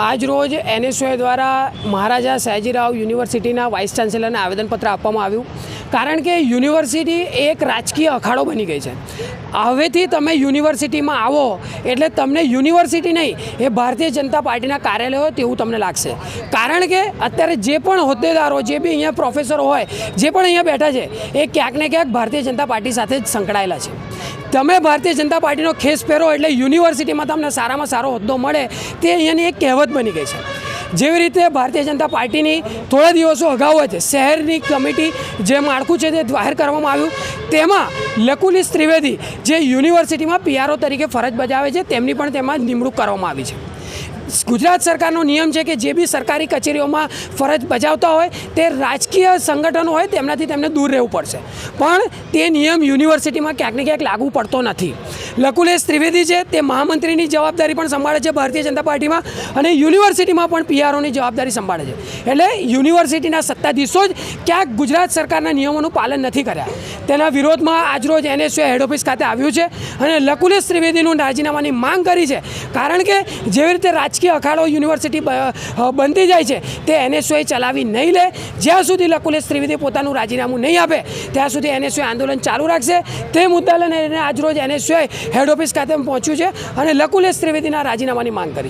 આજ રોજ NSOA દ્વારા મહારાજા સયાજીરાવ યુનિવર્સિટીના વાઇસ ચાન્સેલરને આવેદનપત્ર આપવામાં આવ્યું, કારણ કે યુનિવર્સિટી એક રાજકીય અખાડો બની ગઈ છે. હવેથી તમે યુનિવર્સિટીમાં આવો એટલે તમને યુનિવર્સિટી નહીં, એ ભારતીય જનતા પાર્ટીના કાર્યાલય હોય તેવું તમને લાગશે. કારણ કે અત્યારે જે પણ હોદ્દેદારો, જે બી અહીંયા પ્રોફેસરો હોય, જે પણ અહીંયા બેઠા છે, એ ક્યાંક ને ક્યાંક ભારતીય જનતા પાર્ટી સાથે જ સંકળાયેલા છે. તમે ભારતીય જનતા પાર્ટીનો ખેસ પહેરો એટલે યુનિવર્સિટીમાં તમને સારામાં સારો હોદ્દો મળે, તે અહીંયાની એક કહેવત બની ગઈ છે. જેવી રીતે ભારતીય જનતા પાર્ટીની થોડા દિવસો અગાઉ જ શહેરની કમિટી જે માળખું છે તે જાહેર કરવામાં આવ્યું, તેમાં લકુલિસ ત્રિવેદી જે યુનિવર્સિટીમાં PRO તરીકે ફરજ બજાવે છે, તેમની પણ તેમાં નિમણૂક કરવામાં આવી છે. ગુજરાત સરકારનો નિયમ છે કે જે બી સરકારી કચેરીઓમાં ફરજ બજાવતા હોય તે રાજકીય સંગઠનો હોય તેમનાથી તેમને દૂર રહેવું પડશે, પણ તે નિયમ યુનિવર્સિટીમાં ક્યાંક ને ક્યાંક લાગુ પડતો નથી. લકુલિસ ત્રિવેદી છે તે મહામંત્રીની જવાબદારી પણ સંભાળે છે ભારતીય જનતા પાર્ટીમાં, અને યુનિવર્સિટીમાં પણ PROની જવાબદારી સંભાળે છે. એટલે યુનિવર્સિટીના સત્તાધીશો જ ક્યાંક ગુજરાત સરકારના નિયમોનું પાલન નથી કર્યા. તેના વિરોધમાં આજરોજ NSOA હેડ ઓફિસ ખાતે આવ્યું છે અને લકુલિસ ત્રિવેદીનું રાજીનામાની માંગ કરી છે. કારણ કે જેવી રીતે રાજકીય અખાડો યુનિવર્સિટી બનતી જાય છે તે NSOA ચલાવી નહીં લે. જ્યાં સુધી લકુલિસ ત્રિવેદી પોતાનું રાજીનામું નહીં આપે ત્યાં સુધી NSOA આંદોલન ચાલુ રાખશે. તે મુદ્દાને લઈને આજરોજ NSOA હેડ ઓફિસ ખાતે પહોંચ્યું છે અને લકુલિસ ત્રિવેદીના રાજીનામાની માંગ કરી.